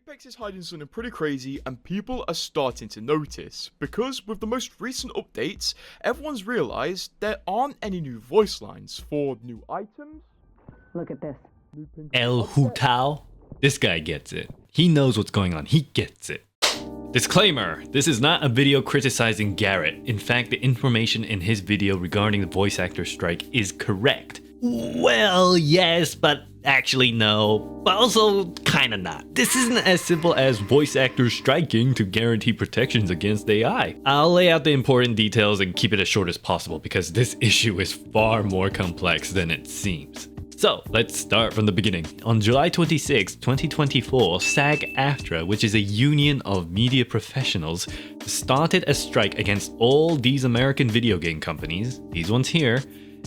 Apex is hiding something pretty crazy and people are starting to notice, because with the most recent updates, everyone's realized there aren't any new voice lines for new items. Look at this. El Hutao? This guy gets it. He knows what's going on. He gets it. Disclaimer, this is not a video criticizing Garrett. In fact, the information in his video regarding the voice actor strike is correct. Well, yes, but actually no. But also kinda not. This isn't as simple as voice actors striking to guarantee protections against AI. I'll lay out the important details and keep it as short as possible because this issue is far more complex than it seems. So, let's start from the beginning. On July 26, 2024, SAG-AFTRA, which is a union of media professionals, started a strike against all these American video game companies, these ones here,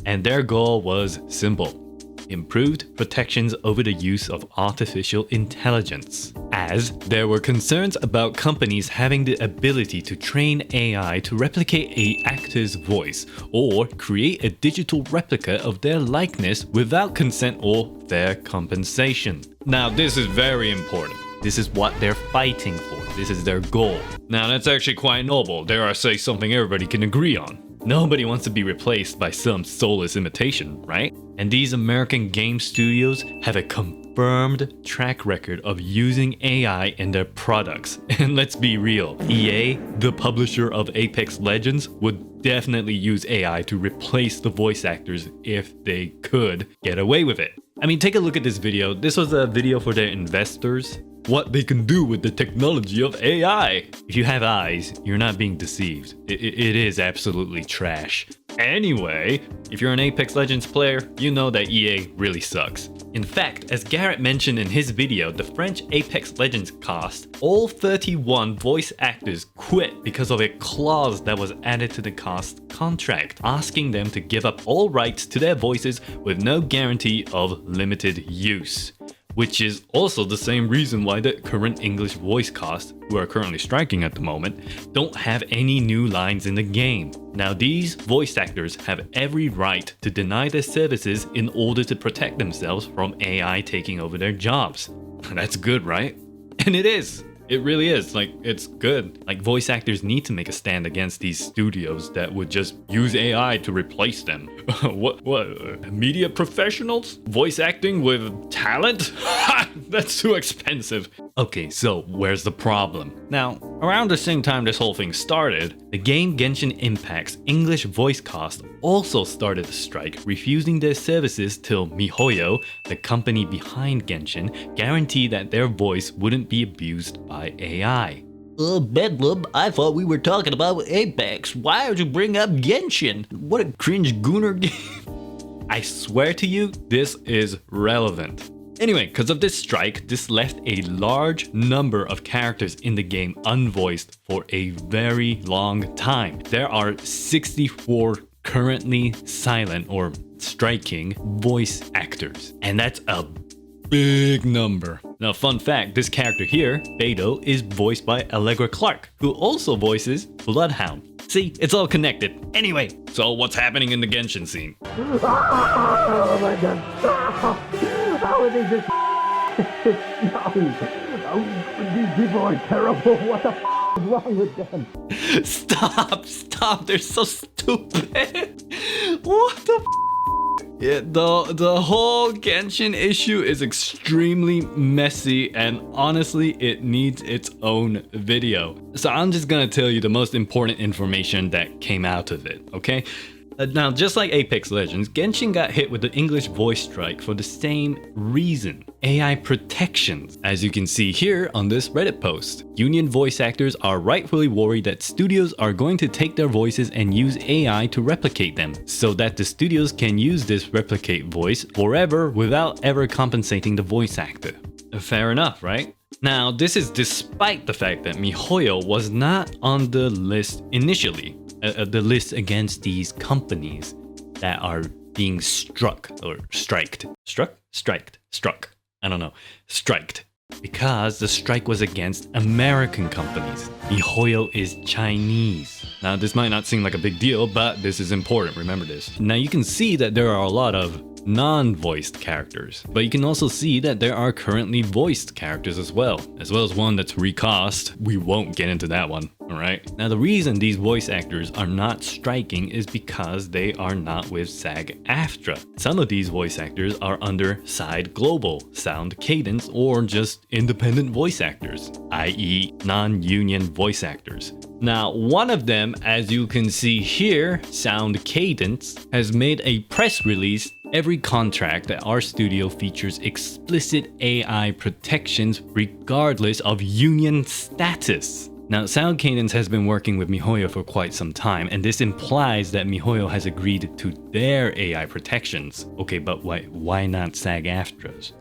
and their goal was simple: improved protections over the use of artificial intelligence, as there were concerns about companies having the ability to train AI to replicate an actor's voice or create a digital replica of their likeness without consent or fair compensation. Now, this is very important. This is what they're fighting for. This is their goal. Now, that's actually quite noble. Dare I say something everybody can agree on. Nobody wants to be replaced by some soulless imitation, right? And these American game studios have a confirmed track record of using AI in their products. And let's be real, EA, the publisher of Apex Legends, would definitely use AI to replace the voice actors if they could get away with it. I mean, take a look at this video. This was a video for their investors. What they can do with the technology of AI. If you have eyes, you're not being deceived. It is absolutely trash. Anyway, if you're an Apex Legends player, you know that EA really sucks. In fact, as Garrett mentioned in his video, the French Apex Legends cast, all 31 voice actors quit because of a clause that was added to the cast contract, asking them to give up all rights to their voices with no guarantee of limited use. Which is also the same reason why the current English voice cast, who are currently striking at the moment, don't have any new lines in the game. Now, these voice actors have every right to deny their services in order to protect themselves from AI taking over their jobs. That's good, right? And it is. It really is. Like, it's good. Like, voice actors need to make a stand against these studios that would just use AI to replace them. What? Media professionals? Voice acting with talent? That's too expensive. Okay, so where's the problem? Now, around the same time this whole thing started, the game Genshin Impact's English voice cast also started a strike, refusing their services till MiHoYo, the company behind Genshin, guaranteed that their voice wouldn't be abused by AI. Bedlam, I thought we were talking about Apex. Why would you bring up Genshin? What a cringe gooner game. I swear to you, this is relevant. Anyway, because of this strike, this left a large number of characters in the game unvoiced for a very long time. There are 64 currently silent or striking voice actors, and that's a big number. Now, fun fact, this character here, Beidou, is voiced by Allegra Clark, who also voices Bloodhound. See, it's all connected. Anyway, so what's happening in the Genshin scene? Oh my god. How are they just no. These people are terrible. What the is wrong with them? Stop, they're so stupid. What the Yeah, the whole Genshin issue is extremely messy, and honestly, it needs its own video. So I'm just gonna tell you the most important information that came out of it, okay? Now, just like Apex Legends, Genshin got hit with the English voice strike for the same reason: AI protections. As you can see here on this Reddit post, union voice actors are rightfully worried that studios are going to take their voices and use AI to replicate them, so that the studios can use this replicate voice forever without ever compensating the voice actor. Fair enough, right? Now, this is despite the fact that MiHoYo was not on the list initially. The list against these companies that are being struck or striked. Struck? Striked. Struck. I don't know. Striked. Because the strike was against American companies. MiHoYo is Chinese. Now, this might not seem like a big deal, but this is important. Remember this. Now, you can see that there are a lot of non-voiced characters, but you can also see that there are currently voiced characters as well as one that's recast. We won't get into that one, alright? Now, the reason these voice actors are not striking is because they are not with SAG-AFTRA. Some of these voice actors are under Side Global, Sound Cadence, or just independent voice actors, i.e. non-union voice actors. Now, one of them, as you can see here, Sound Cadence, has made a press release. Every contract at our studio features explicit AI protections regardless of union status. Now, Sound Cadence has been working with MiHoYo for quite some time, and this implies that MiHoYo has agreed to their AI protections. Okay, but why not SAG-AFTRA's?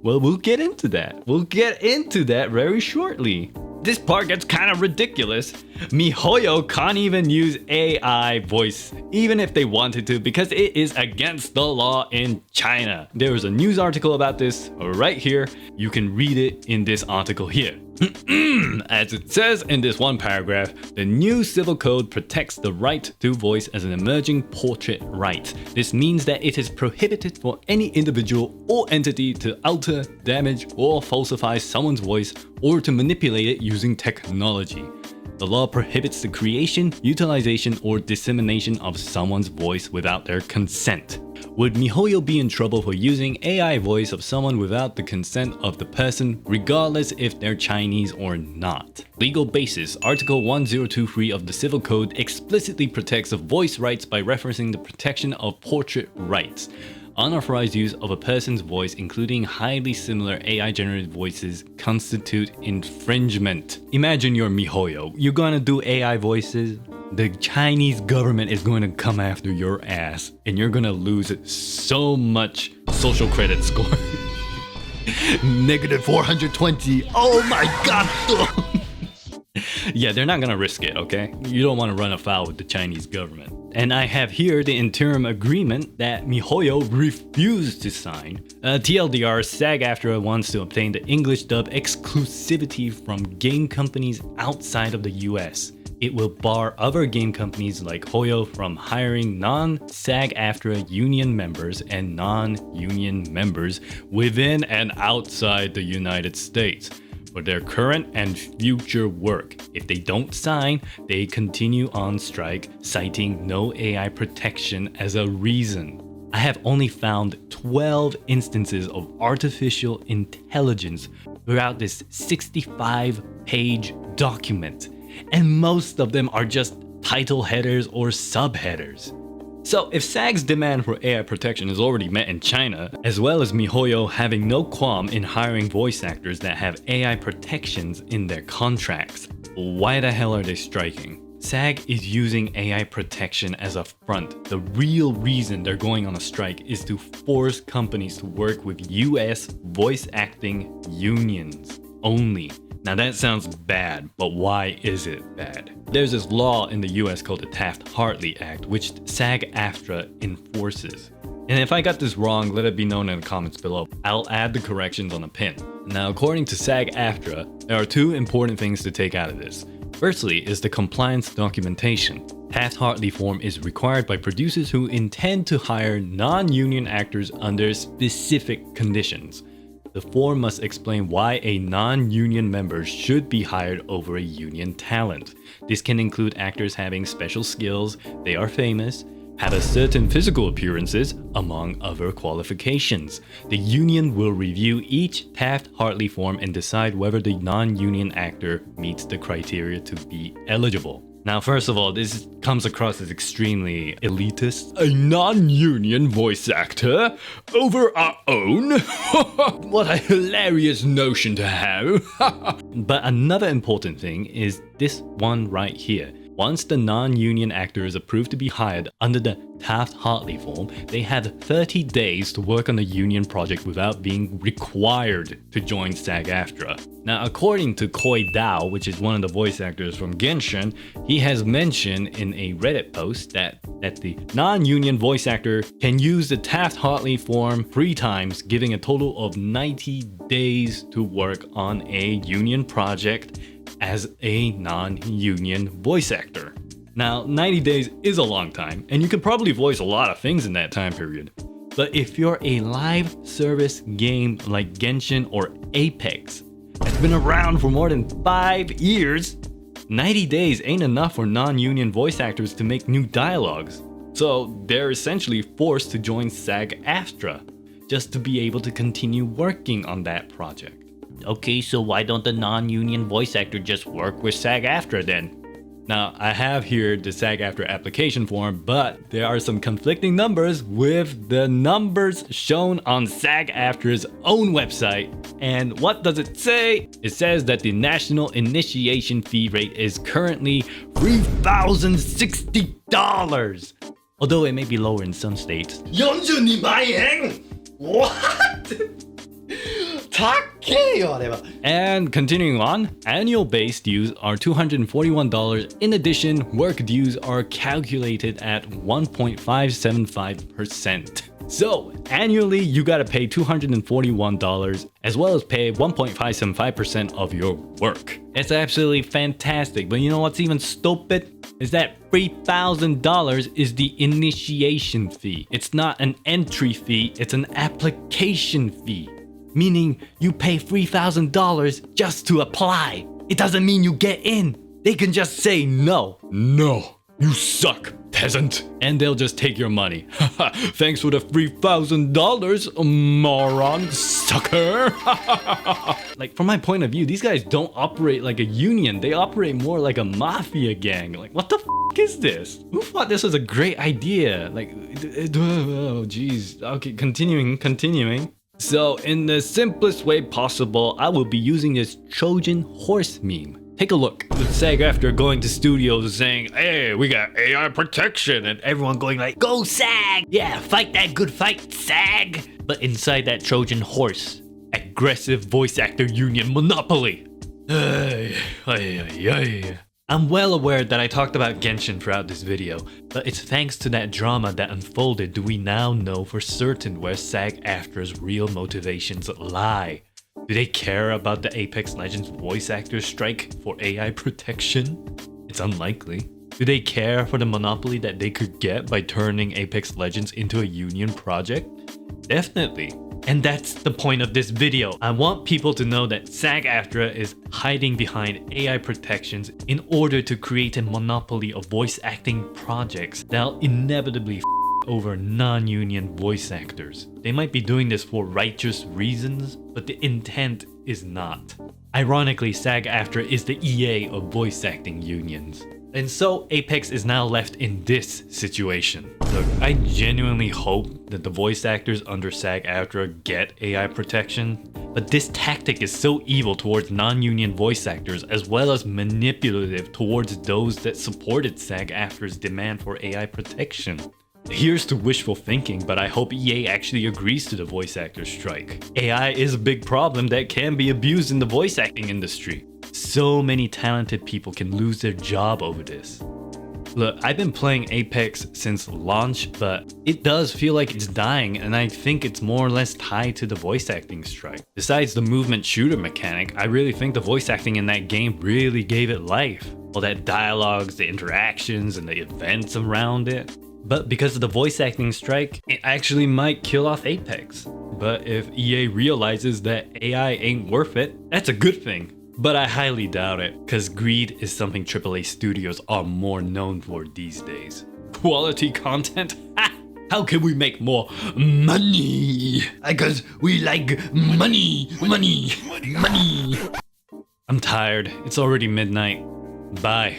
Well, we'll get into that. We'll get into that very shortly. This part gets kind of ridiculous. MiHoYo can't even use AI voice, even if they wanted to, because it is against the law in China. There is a news article about this right here. You can read it in this article here. As it says in this one paragraph, the new civil code protects the right to voice as an emerging portrait right. This means that it is prohibited for any individual or entity to alter, damage, or falsify someone's voice or to manipulate it using technology. The law prohibits the creation, utilization, or dissemination of someone's voice without their consent. Would MiHoYo be in trouble for using AI voice of someone without the consent of the person, regardless if they're Chinese or not? Legal basis. Article 1023 of the Civil Code explicitly protects the voice rights by referencing the protection of portrait rights. Unauthorized use of a person's voice, including highly similar AI-generated voices, constitute infringement. Imagine you're MiHoYo. You're gonna do AI voices. The Chinese government is going to come after your ass, and you're gonna lose so much social credit score. Negative 420. Oh my god! Yeah, they're not gonna risk it, okay? You don't want to run afoul with the Chinese government. And I have here the interim agreement that MiHoYo refused to sign. TLDR, SAG-AFTRA wants to obtain the English dub exclusivity from game companies outside of the US. It will bar other game companies like Hoyo from hiring non-SAG-AFTRA union members and non-union members within and outside the United States for their current and future work. If they don't sign, they continue on strike, citing no AI protection as a reason. I have only found 12 instances of artificial intelligence throughout this 65-page document, and most of them are just title headers or subheaders. So if SAG's demand for AI protection is already met in China, as well as MiHoYo having no qualm in hiring voice actors that have AI protections in their contracts, why the hell are they striking? SAG is using AI protection as a front. The real reason they're going on a strike is to force companies to work with US voice acting unions only. Now that sounds bad, but why is it bad? There's this law in the US called the Taft-Hartley Act, which SAG-AFTRA enforces. And if I got this wrong, let it be known in the comments below. I'll add the corrections on a pin. Now, according to SAG-AFTRA, there are two important things to take out of this. Firstly is the compliance documentation. Taft-Hartley form is required by producers who intend to hire non-union actors under specific conditions. The form must explain why a non-union member should be hired over a union talent. This can include actors having special skills, they are famous, have a certain physical appearances, among other qualifications. The union will review each Taft-Hartley form and decide whether the non-union actor meets the criteria to be eligible. Now, first of all, this comes across as extremely elitist. A non-union voice actor over our own? What a hilarious notion to have. But another important thing is this one right here. Once the non-union actor is approved to be hired under the Taft-Hartley form, they have 30 days to work on the union project without being required to join SAG-AFTRA. Now, according to Koi Dao, which is one of the voice actors from Genshin, he has mentioned in a Reddit post that the non-union voice actor can use the Taft-Hartley form 3 times, giving a total of 90 days to work on a union project as a non-union voice actor. Now, 90 days is a long time, and you can probably voice a lot of things in that time period. But if you're a live service game like Genshin or Apex, that's been around for more than 5 years, 90 days ain't enough for non-union voice actors to make new dialogues. So they're essentially forced to join SAG-AFTRA just to be able to continue working on that project. Okay, so why don't the non-union voice actor just work with SAG-AFTRA then? Now, I have here the SAG-AFTRA application form, but there are some conflicting numbers with the numbers shown on SAG-AFTRA's own website. And what does it say? It says that the national initiation fee rate is currently $3,060. Although it may be lower in some states. 42万円 What? And continuing on, annual base dues are $241. In addition, work dues are calculated at 1.575%. So annually, you gotta pay $241 as well as pay 1.575% of your work. It's absolutely fantastic, but you know what's even stupid? Is that $3,000 is the initiation fee. It's not an entry fee, it's an application fee. Meaning you pay $3,000 just to apply. It doesn't mean you get in. They can just say no. No, you suck, peasant. And they'll just take your money. Thanks for the $3,000, moron, sucker. Like, from my point of view, these guys don't operate like a union. They operate more like a mafia gang. Like, what the f is this? Who thought this was a great idea? Like, oh jeez. Okay, continuing. So, in the simplest way possible, I will be using this Trojan horse meme. Take a look. With SAG-AFTRA going to studios saying, hey, we got AI protection, and everyone going like, Go SAG! Yeah, fight that good fight, SAG! But inside that Trojan horse, aggressive voice actor union monopoly. I'm well aware that I talked about Genshin throughout this video, but it's thanks to that drama that unfolded do we now know for certain where SAG-AFTRA's real motivations lie. Do they care about the Apex Legends voice actor strike for AI protection? It's unlikely. Do they care for the monopoly that they could get by turning Apex Legends into a union project? Definitely. And that's the point of this video. I want people to know that SAG-AFTRA is hiding behind AI protections in order to create a monopoly of voice acting projects that'll inevitably over non-union voice actors. They might be doing this for righteous reasons, but the intent is not. Ironically, SAG-AFTRA is the EA of voice acting unions. And so Apex is now left in this situation. Look, I genuinely hope that the voice actors under SAG-AFTRA get AI protection, but this tactic is so evil towards non-union voice actors as well as manipulative towards those that supported SAG-AFTRA's demand for AI protection. Here's to wishful thinking, but I hope EA actually agrees to the voice actor strike. AI is a big problem that can be abused in the voice acting industry. So many talented people can lose their job over this. Look, I've been playing Apex since launch, but it does feel like it's dying, and I think it's more or less tied to the voice acting strike. Besides the movement shooter mechanic, I really think the voice acting in that game really gave it life. All that dialogues, the interactions, and the events around it. But because of the voice acting strike, it actually might kill off Apex. But if EA realizes that AI ain't worth it, that's a good thing. But I highly doubt it, because greed is something AAA studios are more known for these days. Quality content? Ha! How can we make more money? because we like money. I'm tired. It's already midnight. Bye.